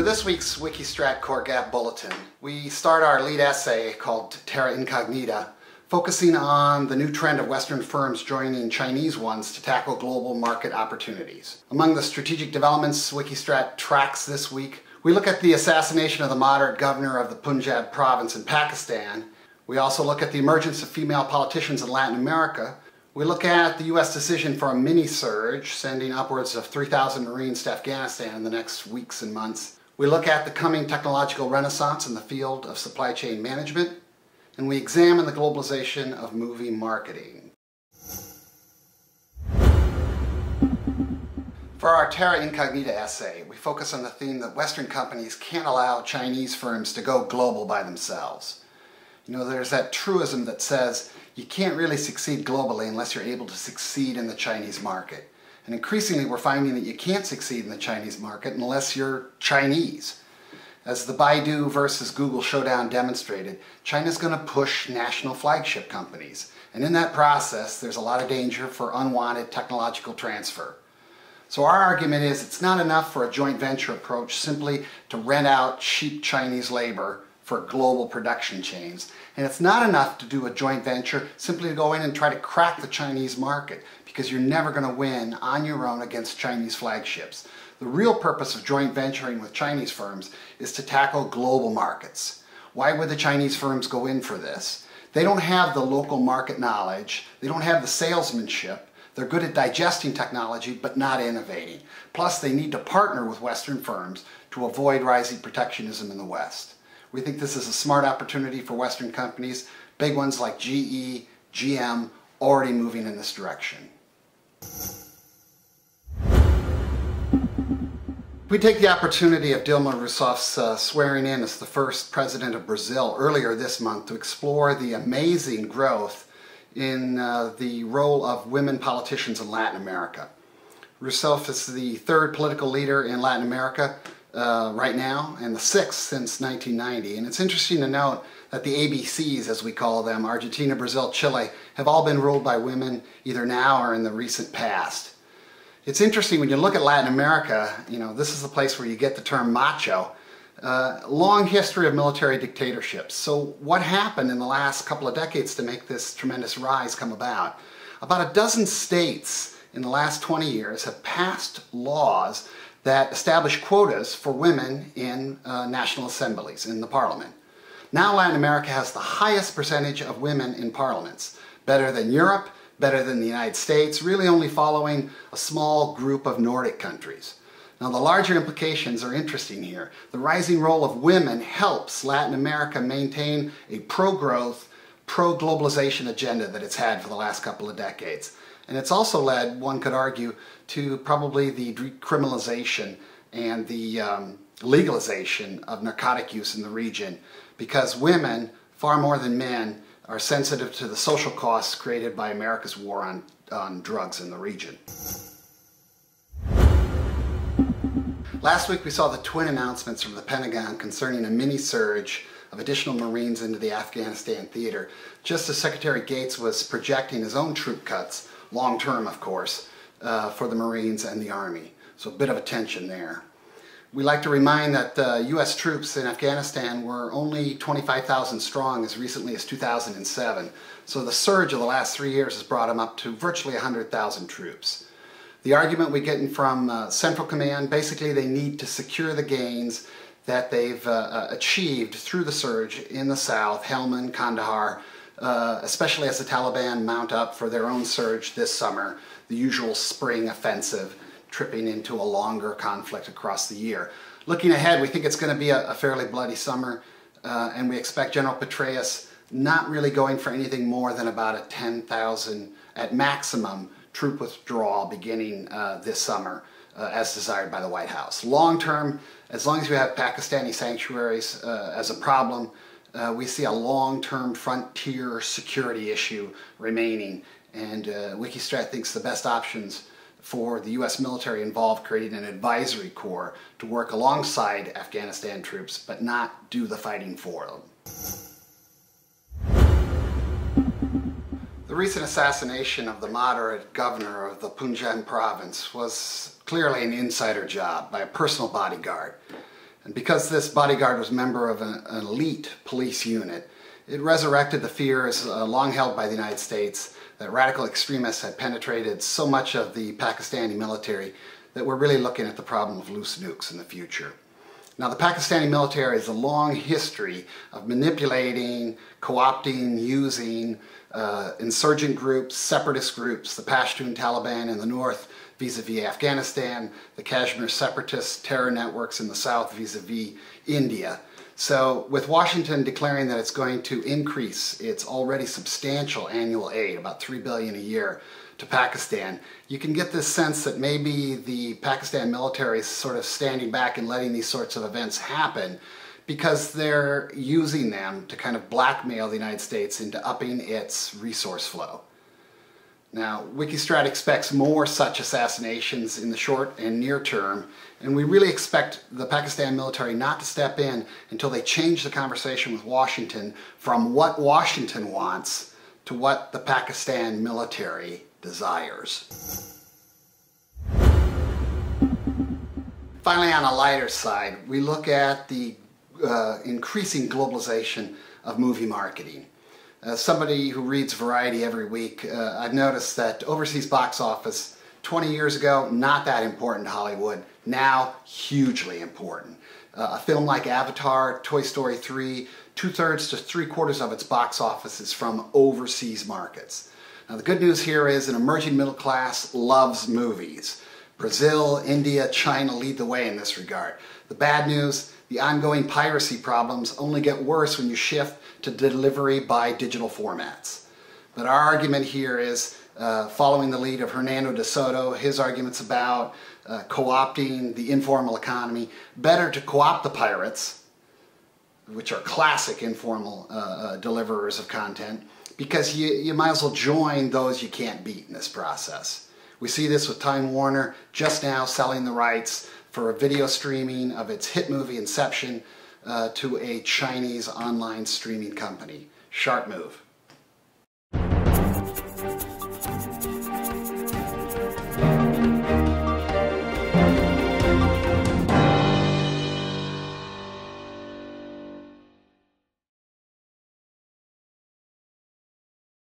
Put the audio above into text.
For this week's Wikistrat CoreGap Bulletin, we start our lead essay called Terra Incognita, focusing on the new trend of Western firms joining Chinese ones to tackle global market opportunities. Among the strategic developments Wikistrat tracks this week, we look at the assassination of the moderate governor of the Punjab province in Pakistan. We also look at the emergence of female politicians in Latin America. We look at the U.S. decision for a mini-surge, sending upwards of 3,000 Marines to Afghanistan in the next weeks and months. We look at the coming technological renaissance in the field of supply chain management, and we examine the globalization of movie marketing. For our Terra Incognita essay, we focus on the theme that Western companies can't allow Chinese firms to go global by themselves. You know, there's that truism that says you can't really succeed globally unless you're able to succeed in the Chinese market. And increasingly we're finding that you can't succeed in the Chinese market unless you're Chinese. As the Baidu versus Google showdown demonstrated, China's going to push national flagship companies. And in that process, there's a lot of danger for unwanted technological transfer. So our argument is it's not enough for a joint venture approach simply to rent out cheap Chinese labor for global production chains. And it's not enough to do a joint venture simply to go in and try to crack the Chinese market, because you're never going to win on your own against Chinese flagships. The real purpose of joint venturing with Chinese firms is to tackle global markets. Why would the Chinese firms go in for this? They don't have the local market knowledge, they don't have the salesmanship, they're good at digesting technology but not innovating. Plus they need to partner with Western firms to avoid rising protectionism in the West. We think this is a smart opportunity for Western companies, big ones like GE, GM, already moving in this direction. We take the opportunity of Dilma Rousseff's swearing in as the first president of Brazil earlier this month to explore the amazing growth in the role of women politicians in Latin America. Rousseff is the third political leader in Latin America right now, and the sixth since 1990. And it's interesting to note that the ABCs, as we call them, Argentina, Brazil, Chile, have all been ruled by women either now or in the recent past. It's interesting when you look at Latin America, you know, this is the place where you get the term macho. Long history of military dictatorships. So what happened in the last couple of decades to make this tremendous rise come about? About a dozen states in the last 20 years have passed laws that establish quotas for women in national assemblies, in the parliament. Now Latin America has the highest percentage of women in parliaments, better than Europe, better than the United States, really only following a small group of Nordic countries. Now the larger implications are interesting here. The rising role of women helps Latin America maintain a pro-growth, pro-globalization agenda that it's had for the last couple of decades. And it's also led, one could argue, to probably the decriminalization and the legalization of narcotic use in the region, because women, far more than men, are sensitive to the social costs created by America's war on drugs in the region. Last week we saw the twin announcements from the Pentagon concerning a mini-surge of additional Marines into the Afghanistan theater, just as Secretary Gates was projecting his own troop cuts, long-term of course, for the Marines and the Army. So a bit of a tension there. We like to remind that U.S. troops in Afghanistan were only 25,000 strong as recently as 2007. So the surge of the last 3 years has brought them up to virtually 100,000 troops. The argument we're getting from Central Command, basically they need to secure the gains that they've achieved through the surge in the south, Helmand, Kandahar, especially as the Taliban mount up for their own surge this summer, the usual spring offensive, tripping into a longer conflict across the year. Looking ahead, we think it's going to be a fairly bloody summer, and we expect General Petraeus not really going for anything more than about a 10,000 at maximum troop withdrawal beginning this summer, as desired by the White House. Long term, as long as you have Pakistani sanctuaries as a problem, we see a long-term frontier security issue remaining, and Wikistrat thinks the best options for the U.S. military involve creating an advisory corps to work alongside Afghanistan troops, but not do the fighting for them. The recent assassination of the moderate governor of the Punjab province was clearly an insider job by a personal bodyguard. And because this bodyguard was a member of an elite police unit, it resurrected the fears long held by the United States that radical extremists had penetrated so much of the Pakistani military that we're really looking at the problem of loose nukes in the future. Now, the Pakistani military has a long history of manipulating, co-opting, using insurgent groups, separatist groups, the Pashtun Taliban in the north vis-a-vis Afghanistan, the Kashmir separatist terror networks in the south vis-a-vis India. So with Washington declaring that it's going to increase its already substantial annual aid, about $3 billion a year, to Pakistan, you can get this sense that maybe the Pakistan military is sort of standing back and letting these sorts of events happen because they're using them to kind of blackmail the United States into upping its resource flow. Now, Wikistrat expects more such assassinations in the short and near term, and we really expect the Pakistan military not to step in until they change the conversation with Washington from what Washington wants to what the Pakistan military desires. Finally, on a lighter side, we look at the increasing globalization of movie marketing. As somebody who reads Variety every week, I've noticed that overseas box office 20 years ago, not that important to Hollywood, now hugely important. A film like Avatar, Toy Story 3, 2/3 to 3/4 of its box office is from overseas markets. Now, the good news here is an emerging middle class loves movies. Brazil, India, China lead the way in this regard. The bad news, the ongoing piracy problems only get worse when you shift to delivery by digital formats. But our argument here is, following the lead of Hernando de Soto, his arguments about co-opting the informal economy, better to co-opt the pirates, which are classic informal deliverers of content, because you might as well join those you can't beat in this process. We see this with Time Warner just now selling the rights for a video streaming of its hit movie Inception to a Chinese online streaming company. Sharp move.